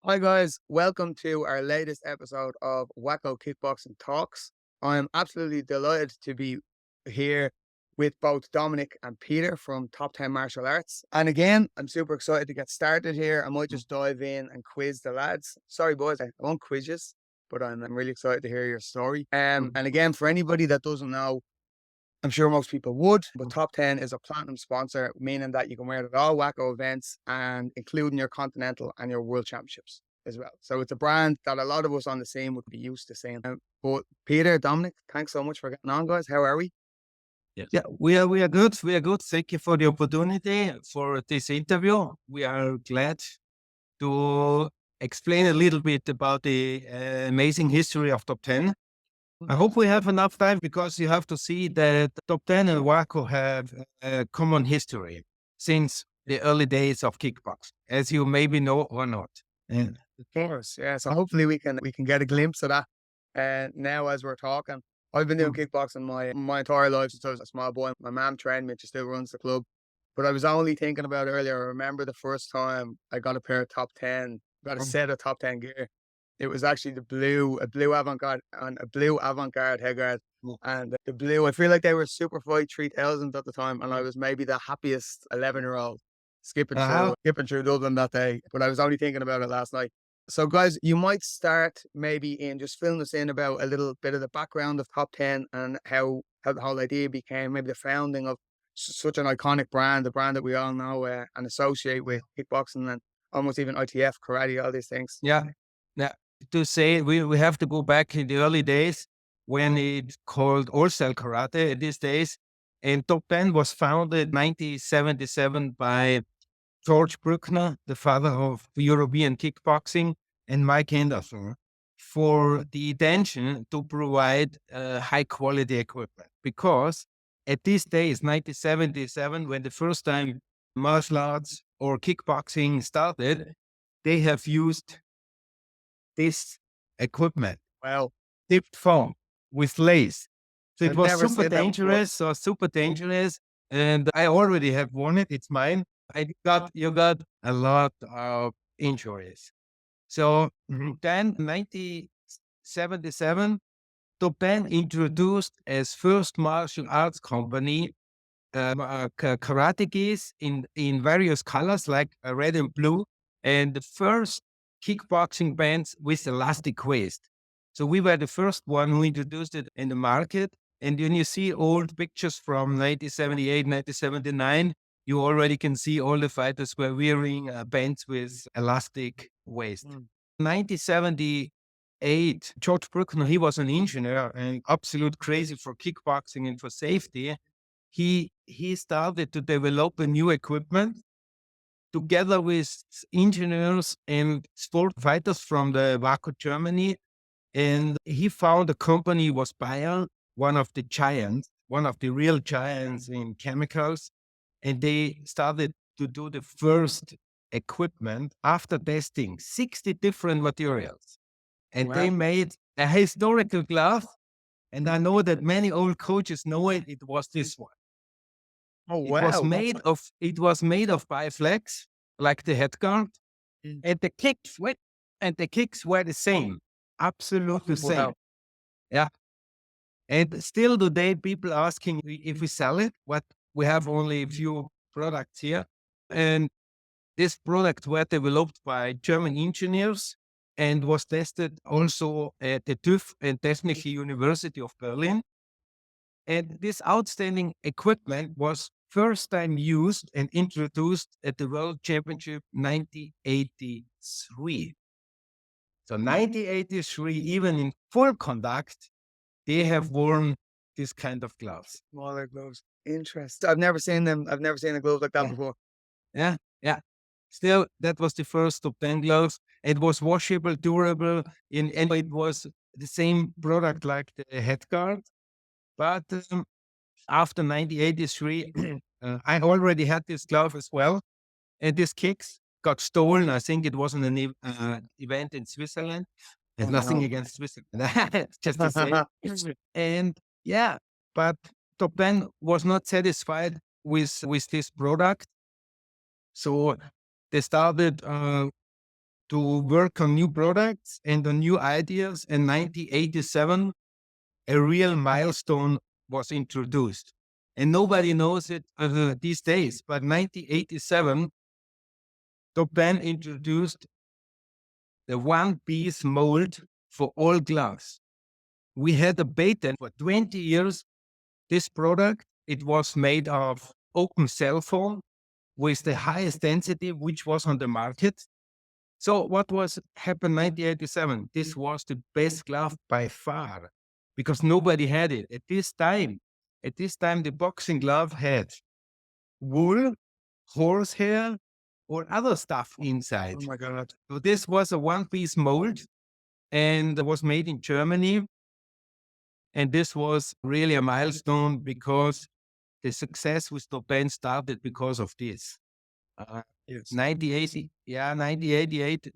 Hi guys, welcome to our latest episode of WAKO Kickboxing Talks. I'm absolutely delighted to be here with both Dominic and Peter from Top 10 Martial Arts. And again, I'm super excited to get started here. I might just dive in and quiz the lads. Sorry boys, I won't quiz you, but I'm really excited to hear your story. And again, for anybody that doesn't know, I'm sure most people would, but Top 10 is a platinum sponsor, meaning that you can wear it at all WAKO events and including your continental and your world championships as well. So it's a brand that a lot of us on the scene would be used to seeing. But Peter, Dominic, thanks so much for getting on, guys. How are we? Yes. Yeah, we are good. We are good. Thank you for the opportunity for this interview. We are glad to explain a little bit about the amazing history of Top 10. I hope we have enough time because you have to see that Top 10 and WAKO have a common history since the early days of kickboxing, as you maybe know or not. Yeah. Of course, yeah. So hopefully we can get a glimpse of that now as we're talking. I've been doing kickboxing my entire life since I was a small boy. My mom trained me; she still runs the club. But I was only thinking about earlier. I remember the first time I got a pair of top 10, got a set of top 10 gear. It was actually a blue avant-garde and a blue avant-garde headguard. And the blue, I feel like they were Super Fight 3000 at the time, and I was maybe the happiest 11-year-old Uh-huh. skipping through Dublin that day. But I was only thinking about it last night. So, guys, you might start maybe in just filling us in about a little bit of the background of Top 10 and how the whole idea became, maybe the founding of such an iconic brand, a brand that we all know and associate with kickboxing and almost even ITF, karate, all these things. Yeah. Yeah. To say we have to go back in the early days when it's called all-style karate these days. And Top 10 was founded 1977 by George Bruckner, the father of European kickboxing, and Mike Henderson for the intention to provide high quality equipment. Because at these days, 1977, when the first time martial arts or kickboxing started, they have used this equipment, Well, tipped foam with lace. So it I've was never super seen that before. dangerous, super dangerous. And I already have worn it. It's mine. You got a lot of injuries. So then 1977, Japan introduced as first martial arts company karate gis in various colors like red and blue, and the first kickboxing bands with elastic waist. So we were the first one who introduced it in the market. And when you see old pictures from 1978, 1979, you already can see all the fighters were wearing bands with elastic waist. 1978, George Bruckner, he was an engineer and absolute crazy for kickboxing and for safety. He started to develop a new equipment together with engineers and sport fighters from the WAKO Germany. And he found a company was Bayer, one of the giants, one of the real giants in chemicals. And they started to do the first equipment after testing 60 different materials. And they Wow. made a historical glove. And I know that many old coaches know it. It was this one. Oh, wow. It was made of Biflex, like the head guard, and the kicks were the same, absolutely same. Wow. Yeah. And still today, people asking if we sell it. What we have only a few products here, and this product were developed by German engineers and was tested also at the TÜV and Technische University of Berlin. And this outstanding equipment was first time used and introduced at the World Championship 1983. So 1983, even in full conduct, they have worn this kind of gloves. Smaller gloves. Interesting. I've never seen them. I've never seen a glove like that Yeah. before. Yeah, yeah. Still, that was the first Top 10 gloves. It was washable, durable, and it was the same product like the head guard. But after 1983, I already had this glove as well. And this kicks got stolen. I think it was in an event in Switzerland. There's Oh, nothing no. against Switzerland, just to say. And yeah, but Top 10 was not satisfied with this product. So they started to work on new products and on new ideas. In 1987, a real milestone was introduced. And nobody knows it these days, but 1987, Top 10 introduced the one-piece mold for all gloves. We had a patent for 20 years. This product, it was made of open cell foam with the highest density which was on the market. So what was happened 1987? This was the best glove by far because nobody had it. At this time, the boxing glove had wool, horsehair, or other stuff inside. Oh my God. So this was a one-piece mold and it was made in Germany. And this was really a milestone because the success with Top 10 started because of this. Yes. 1988,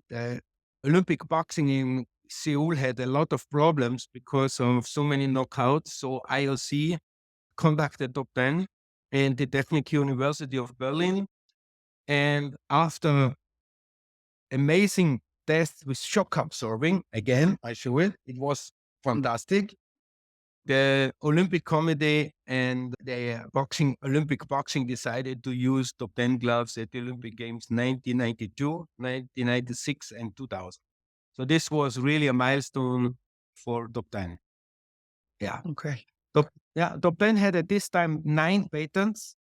Olympic boxing in Seoul had a lot of problems because of so many knockouts. So IOC conducted Top 10 and the Technical University of Berlin. And after amazing tests with shock absorbing, again, I show it, it was fantastic. The Olympic Committee and the Olympic boxing decided to use Top 10 gloves at the Olympic Games 1992, 1996, and 2000. So this was really a milestone for Top 10. Yeah. Okay. Top 10 had at this time 9 patents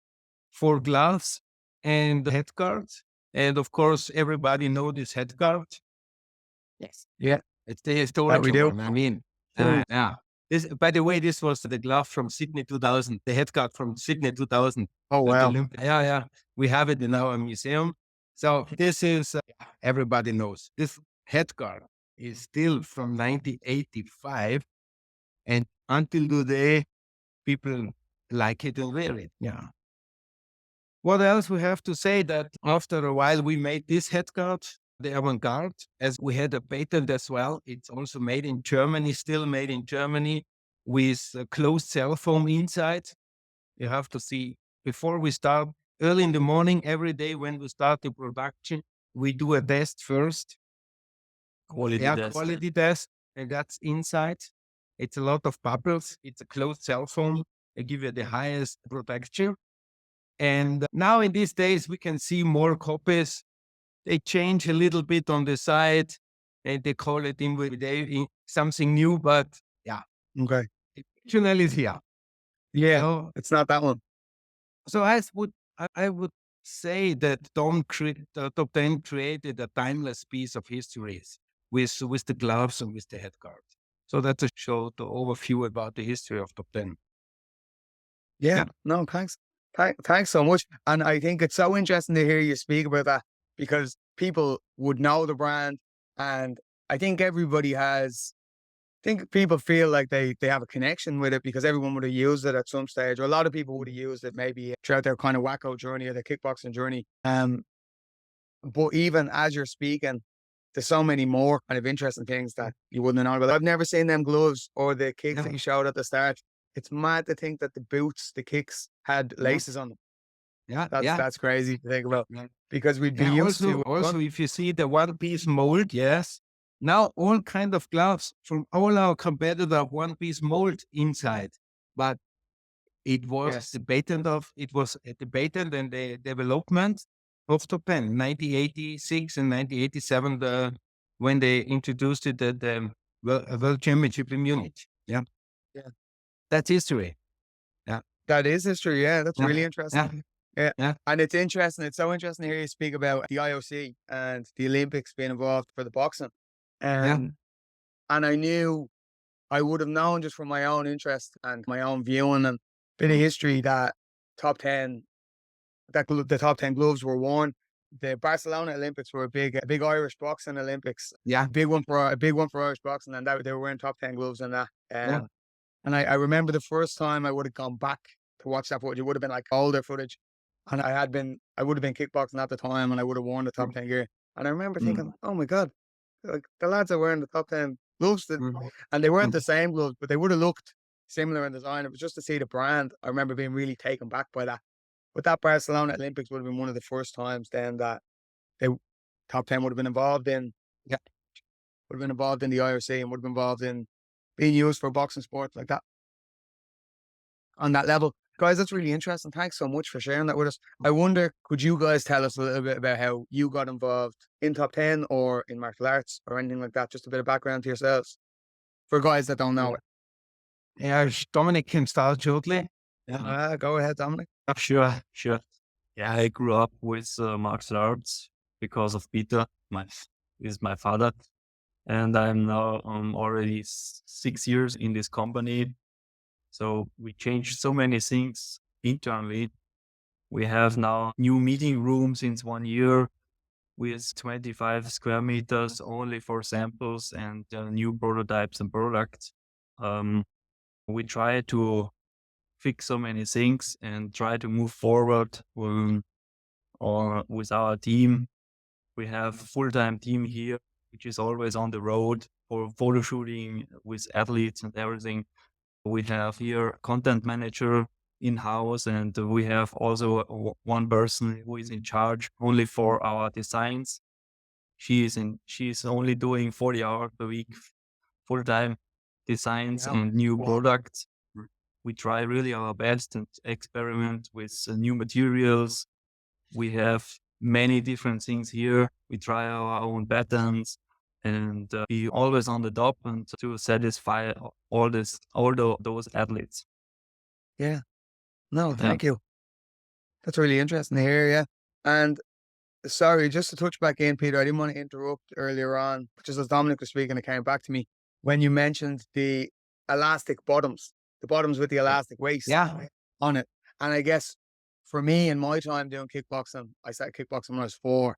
for gloves and head guards. And of course, everybody knows this head guard. Yes. Yeah. It's the historic we do. one. I mean, Sure. yeah. This, by the way, this was the glove from Sydney 2000, the head guard from Sydney 2000. Oh, wow. Yeah. We have it in our museum. So this is, everybody knows, this head guard is still from 1985. And until today, people like it and wear it. Yeah. What else we have to say that after a while we made this head guard, the avant-garde, as we had a patent as well. It's also made in Germany, still made in Germany with a closed cell foam inside. You have to see before we start early in the morning, every day when we start the production, we do a test first. Quality test. And that's inside. It's a lot of bubbles. It's a closed cell foam. They give you the highest protection. And now in these days, we can see more copies. They change a little bit on the side and they call it in something new, but yeah. Okay. The original is here. Yeah. So, It's not that one. so I would say that Top 10 created a timeless piece of history with the gloves and with the head guard. So that's a short overview about the history of Top 10. Yeah. No, thanks. Thanks so much. And I think it's so interesting to hear you speak about that because people would know the brand. And I think people feel like they have a connection with it because everyone would have used it at some stage, or a lot of people would have used it maybe throughout their kind of WAKO journey or their kickboxing journey. But even as you're speaking, there's so many more kind of interesting things that you wouldn't have known about. I've never seen them gloves or the kicks that you showed at the start. It's mad to think that the boots, the kicks had laces on them. That's crazy to think about because we'd be used to. Also, if you see the one-piece mold, yes. Now all kind of gloves from all our competitor one-piece mold inside, but it was the patent and the development of Top 10, 1986 and 1987, when they introduced it at the World Championship in Munich. Yeah. That's history. Yeah. That is history. Yeah, that's really interesting. Yeah. Yeah. And it's interesting. It's so interesting to hear you speak about the IOC and the Olympics being involved for the boxing. And I knew I would have known just from my own interest and my own viewing and bit of history that the top 10 gloves were worn. The Barcelona Olympics were a big Irish boxing Olympics. Yeah. Big one for Irish boxing, and they were wearing top 10 gloves and that. And I remember the first time I would have gone back to watch that footage. It would have been like older footage. And I would have been kickboxing at the time and I would have worn the top 10 gear. And I remember thinking, oh my God, like the lads are wearing the top 10 gloves. And they weren't the same gloves, but they would have looked similar in design. It was just to see the brand. I remember being really taken back by that. But that Barcelona Olympics would have been one of the first times then that the top 10 would have been involved in Yeah. Would have been involved in the IRC and would have been involved in being used for boxing sport like that on that level. Guys, that's really interesting. Thanks so much for sharing that with us. I wonder, could you guys tell us a little bit about how you got involved in top 10 or in martial arts or anything like that? Just a bit of background to yourselves for guys that don't know. Yeah, Dominic can start shortly. Go ahead, Dominic. Sure, sure. Yeah, I grew up with martial arts because of Peter, is my father, and I'm now already 6 years in this company. So we changed so many things internally. We have now new meeting rooms since 1 year with 25 square meters only for samples and new prototypes and products. We try to fix so many things and try to move forward or with our team. We have a full-time team here, which is always on the road for photo shooting with athletes and everything. We have here content manager in-house, and we have also one person who is in charge only for our designs. She's only doing 40 hours per week, full-time designs and new products. We try really our best and experiment with new materials. We have many different things here. We try our own patterns and be always on the top and to satisfy those athletes. Yeah. No, thank you. That's really interesting to hear, yeah. And sorry, just to touch back in, Peter, I didn't want to interrupt earlier on, just as Dominic was speaking, it came back to me when you mentioned the elastic bottoms, the bottoms with the elastic waist on it. And I guess for me, in my time doing kickboxing, I started kickboxing when I was 4.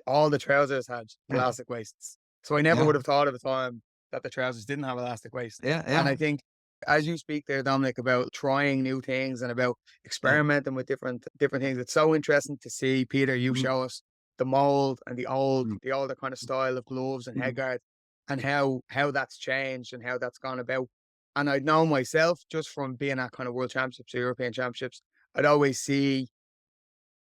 All the trousers had elastic waists. So I never would have thought at the time that the trousers didn't have elastic waists. And I think as you speak there, Dominic, about trying new things and about experimenting with different things, it's so interesting to see, Peter, you show us the mold and the older kind of style of gloves and headguard and how that's changed and how that's gone about. And I'd know myself just from being at kind of world championships or European championships, I'd always see,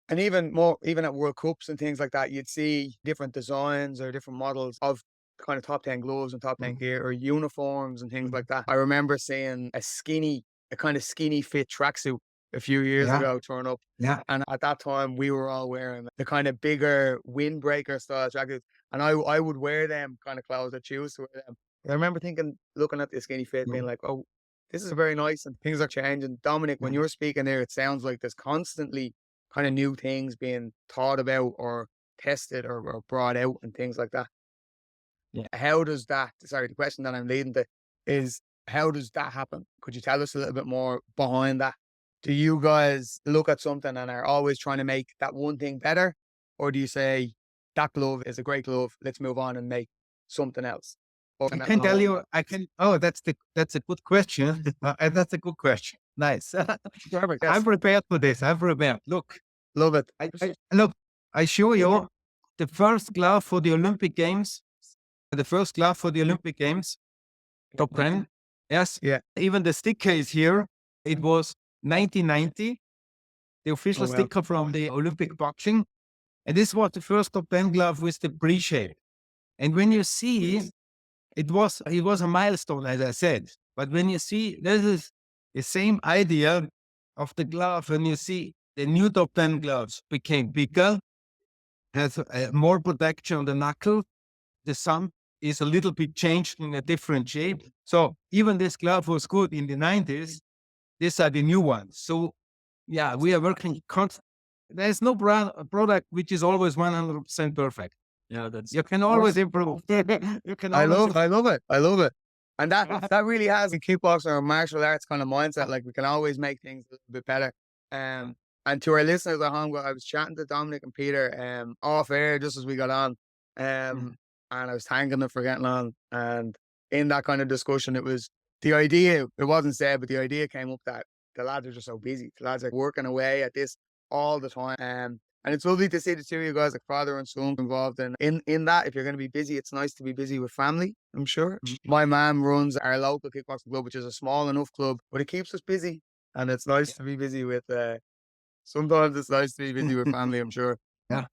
and even more, even at World Cups and things like that, you'd see different designs or different models of kind of top 10 gloves and top 10 gear or uniforms and things like that. I remember seeing a kind of skinny fit tracksuit a few years ago turn up. And at that time, we were all wearing the kind of bigger windbreaker style tracksuits. And I would wear them kind of clothes. I choose to wear them. I remember looking at the skinny fit, being like, oh, this is very nice and things are changing. Dominic, when you're speaking there, it sounds like there's constantly kind of new things being thought about or tested or brought out and things like that. How does that, sorry, the question that I'm leading to is, how does that happen? Could you tell us a little bit more behind that? Do you guys look at something and are always trying to make that one thing better? Or do you say, that glove is a great glove, let's move on and make something else? I can tell you, that's a good question. That's a good question. Nice. Perfect, yes. I'm prepared for this. I'm prepared. Look, Love it. Look, I show you the first glove for the Olympic Games. The first glove for the Olympic Games, top 10. Yes. Yeah. Even the sticker is here. It was 1990, the official sticker from the Olympic boxing. And this was the first top 10 glove with the pre-shape. And when you see, it was a milestone, as I said. But when you see, this is the same idea of the glove, when you see the new top 10 gloves became bigger, has more protection on the knuckle. The thumb is a little bit changed in a different shape. So even this glove was good in the 90s. These are the new ones. So yeah, we are working constantly. There's no product which is always 100% perfect. Yeah, that's You can always improve. You can I always love it. And that really has a kickboxing or martial arts kind of mindset. Like, we can always make things a little bit better. And to our listeners at home, I was chatting to Dominic and Peter off air just as we got on. And I was thanking them for getting on. And in that kind of discussion, it was the idea, it wasn't said, but the idea came up that the lads are just so busy. The lads are working away at this all the time. And it's lovely to see the two of you guys, like father and son, involved in that. If you're going to be busy, it's nice to be busy with family, I'm sure. My mum runs our local kickboxing club, which is a small enough club, but it keeps us busy. And it's nice to be busy with, sometimes it's nice to be busy with family, I'm sure. Yeah.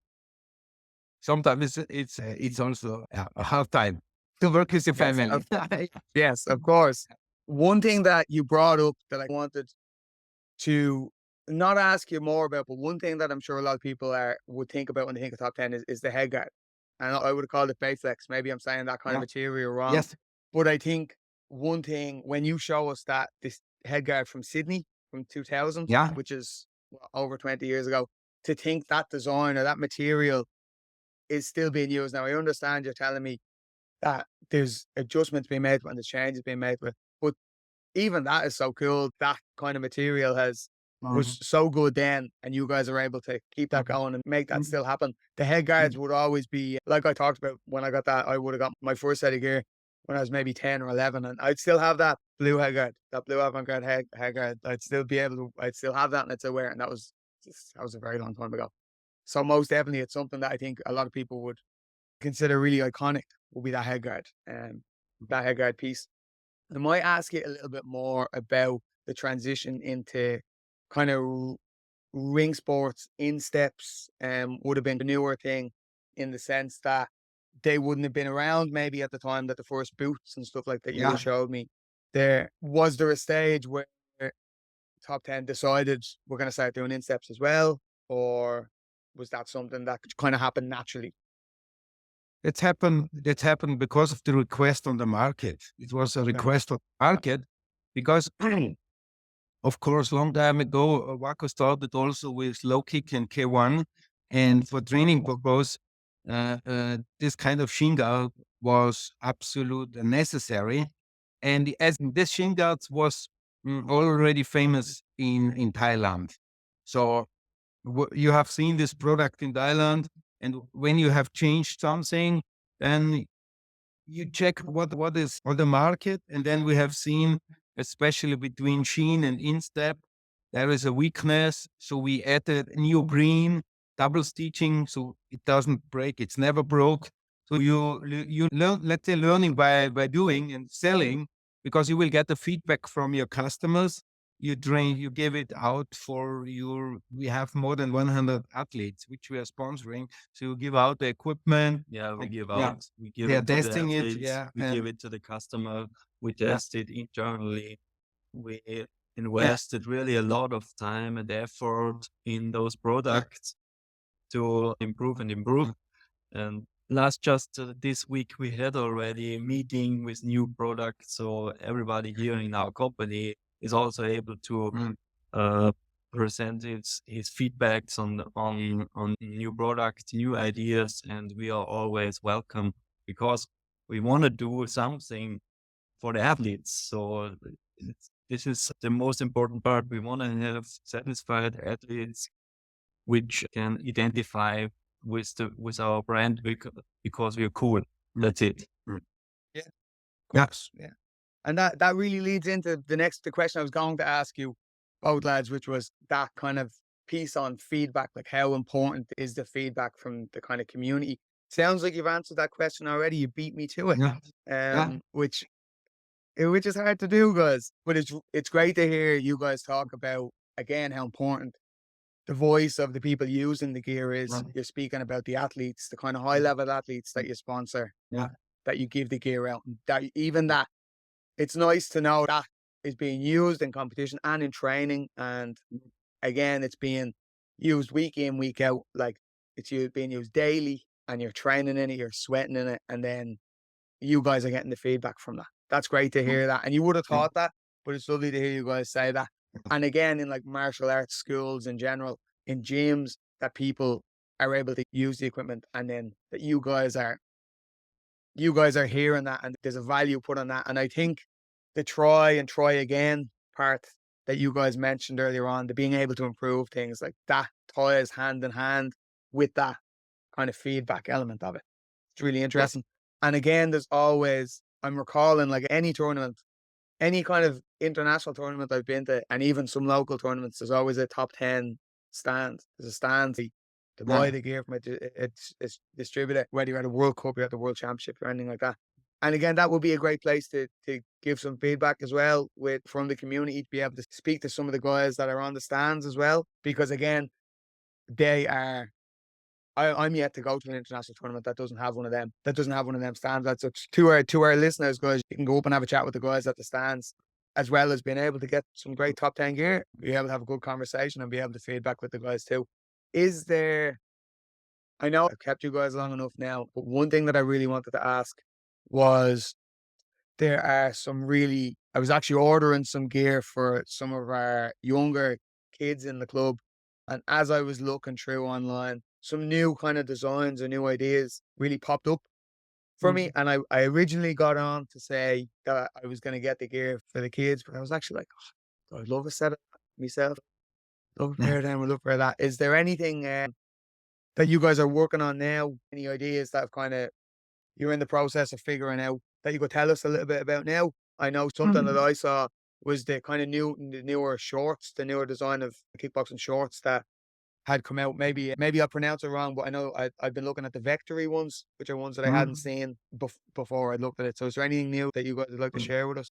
sometimes it's also a hard time to work with your Yes, family. yes, of course. One thing that you brought up that I wanted to not ask you more about, but one thing that I'm sure a lot of people would think about when they think of top 10 is the head guard. And I would have called it Bayflex. Maybe I'm saying that kind of Yeah. material wrong. Yes. But I think one thing, when you show us that this head guard from Sydney from 2000, Yeah. which is over 20 years ago, to think that design or that material is still being used. Now, I understand you're telling me that there's adjustments being made and there's changes being made, but even that is so cool. That kind of material was so good then, and you guys are able to keep that going and make that still happen. The head guards would always be, like I talked about when I got that, I would have got my first set of gear when I was maybe 10 or 11, and I'd still have that blue head guard, that blue avant-garde head guard. I'd still have that and I'd still wear it, and that was a very long time ago. So most definitely it's something that I think a lot of people would consider really iconic, would be that head guard, that head guard piece. I might ask you a little bit more about the transition into kind of ring sports. Insteps would have been a newer thing in the sense that they wouldn't have been around maybe at the time that the first boots and stuff like that you would have showed me. Was there a stage where top 10 decided we're going to start doing insteps as well, or was that something that kind of happened naturally? It's happened. It happened because of the request on the market. It was a request on the market because, of course, long time ago, WAKO started also with low kick and K1, and for training purpose, this kind of shin guard was absolute necessary. And as this shin guard was already famous in Thailand, so you have seen this product in Thailand, and when you have changed something, then you check what is on the market, and then we have seen, especially between Sheen and Instep, there is a weakness. So we added new green double stitching, so it doesn't break. It's never broke. So you learn, let's say, learning by doing and selling, because you will get the feedback from your customers. You train, you give it out for your. We have more than 100 athletes which we are sponsoring. So you give out the equipment. Yeah, we give Yeah. out. We give They are it to the testing it, athletes. yeah, We and give it to the customer. We Yeah. test it internally. We invested really a lot of time and effort in those products to improve and improve. And just this week, we had already a meeting with new products. So everybody here in our company is also able to uh, present his feedbacks on new products, new ideas, and we are always welcome because we want to do something for the athletes. So this is the most important part. We want to have satisfied athletes which can identify with our brand because we're cool. That's it. Yeah. Yes. Yeah. And that really leads into the question I was going to ask you both lads, which was that kind of piece on feedback, like how important is the feedback from the kind of community? Sounds like you've answered that question already. You beat me to it. Yeah. Which is hard to do, guys. But it's great to hear you guys talk about again how important the voice of the people using the gear is. Right. You're speaking about the athletes, the kind of high level athletes that you sponsor, Yeah. that you give the gear out, that even that it's nice to know that is being used in competition and in training. And again, it's being used week in, week out. Like being used daily, and you're training in it, you're sweating in it, and then you guys are getting the feedback from that. That's great to hear that. And you would have thought that, but it's lovely to hear you guys say that. And again, in like martial arts schools in general, in gyms, that people are able to use the equipment, and then that you guys are hearing that, and there's a value put on that. And I think the try and try again part that you guys mentioned earlier on, the being able to improve things, like that ties hand in hand with that kind of feedback element of it. It's really interesting. And again, I'm recalling like any tournament, any kind of international tournament I've been to, and even some local tournaments, there's always a top 10 stand. There's a stand to buy the gear from it's distributor, whether you're at a World Cup, you're at the World Championship, or anything like that. And again, that would be a great place to give some feedback as well from the community, to be able to speak to some of the guys that are on the stands as well, because again, they are I'm yet to go to an international tournament that doesn't have one of them. That doesn't have one of them stands. That's to our listeners, guys. You can go up and have a chat with the guys at the stands, as well as being able to get some great top 10 gear. Be able to have a good conversation and be able to feedback with the guys too. Is there? I know I've kept you guys long enough now, but one thing that I really wanted to ask was there are some really. I was actually ordering some gear for some of our younger kids in the club, and as I was looking through online, some new kind of designs and new ideas really popped up for me. And I originally got on to say that I was going to get the gear for the kids, but I was actually like, oh, I'd love a set of myself. Love a pair of them. Would love for that. Is there anything that you guys are working on now? Any ideas that have kind of you're in the process of figuring out that you could tell us a little bit about now? I know something that I saw was the kind of the newer shorts, the newer design of kickboxing shorts that had come out. Maybe I pronounce it wrong, but I know I've been looking at the Vectory ones, which are ones that I hadn't seen before I looked at it. So is there anything new that you guys would like to share with us?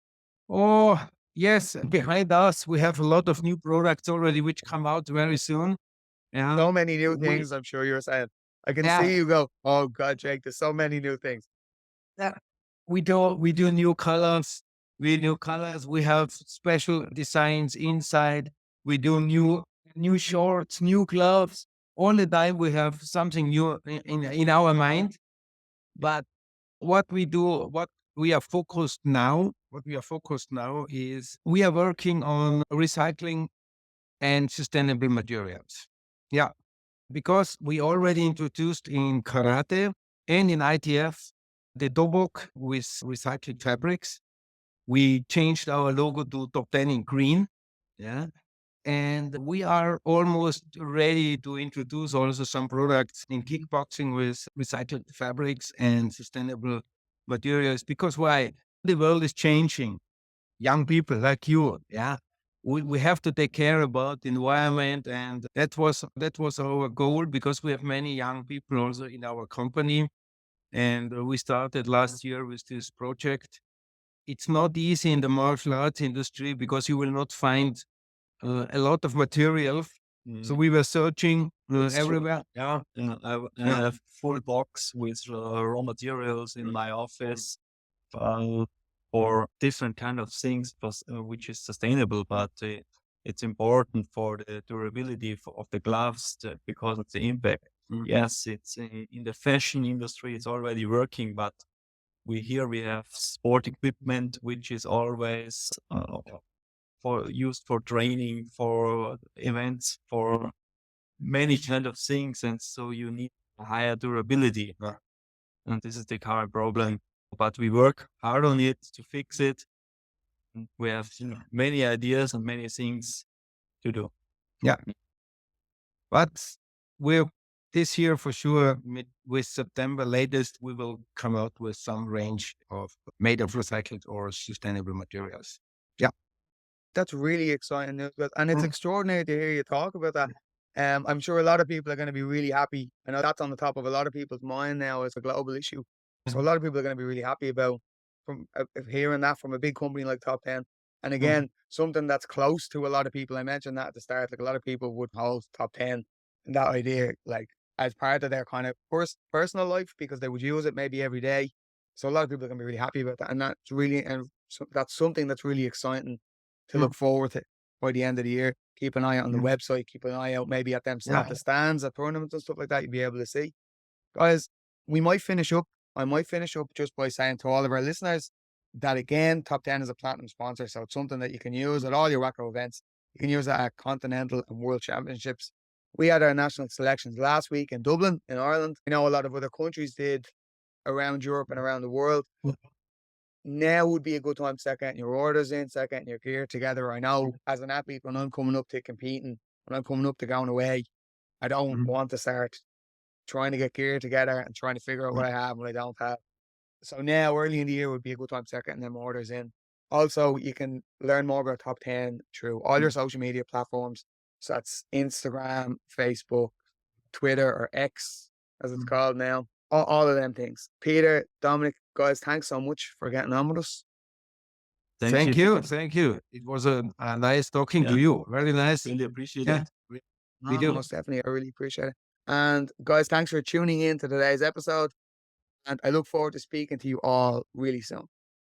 Oh, yes. Behind us, we have a lot of new products already, which come out very soon. Yeah. So many new things, I'm sure you're saying. I can see you go, oh God, Jake, there's so many new things. Yeah. We do new colors. We have special designs inside. We do new shorts, new gloves. All the time we have something new in our mind. But what we are focused now is we are working on recycling and sustainable materials. Yeah. Because we already introduced in karate and in ITF the dobok with recycled fabrics. We changed our logo to top 10 in green. Yeah. And we are almost ready to introduce also some products in kickboxing with recycled fabrics and sustainable materials. Because why? The world is changing. Young people like you, yeah. We have to take care about the environment, and that was our goal, because we have many young people also in our company. And we started last year with this project. It's not easy in the martial arts industry because you will not find a lot of material. So we were searching everywhere. Yeah, I have full box with raw materials in my office for different kind of things, which is sustainable, but it's important for the durability of the gloves because of the impact. Yes, it's in the fashion industry, it's already working, but we have sport equipment, which is always used for training, for events, for many kind of things, and so you need a higher durability. And this is the current problem. But we work hard on it to fix it. We have many ideas and many things to do. Yeah. But this year for sure, with September latest, we will come out with some range of made of recycled or sustainable materials. Yeah. That's really exciting news, and it's extraordinary to hear you talk about that. I'm sure a lot of people are going to be really happy. I know that's on the top of a lot of people's mind now as a global issue. So a lot of people are going to be really happy about hearing that from a big company like Top 10. And again, something that's close to a lot of people. I mentioned that at the start. Like a lot of people would hold Top 10 and that idea like as part of their kind of personal life because they would use it maybe every day. So a lot of people are going to be really happy about that. And that's something that's really exciting to look forward to by the end of the year. Keep an eye out on the website. Keep an eye out maybe at them at the stands, at tournaments and stuff like that. You'll be able to see. Guys, I might finish up just by saying to all of our listeners that again, Top 10 is a platinum sponsor. So it's something that you can use at all your WAKO events. You can use it at Continental and World Championships. We had our national selections last week in Dublin, in Ireland. I know a lot of other countries did around Europe and around the world. Now would be a good time to start getting your orders in, start getting your gear together. I know as an athlete, when I'm coming up to competing, when I'm coming up to going away, I don't want to start trying to get gear together and trying to figure out what I have and what I don't have. So now, early in the year would be a good time to start getting them orders in. Also, you can learn more about Top 10 through all your social media platforms. So that's Instagram, Facebook, Twitter, or X, as it's called now. All of them things. Peter, Dominik, guys, thanks so much for getting on with us. Thank you. It was a nice talking to you. Very nice. Really appreciate Yeah. it. We do. Most definitely. I really appreciate it. And guys, thanks for tuning in to today's episode. And I look forward to speaking to you all really soon.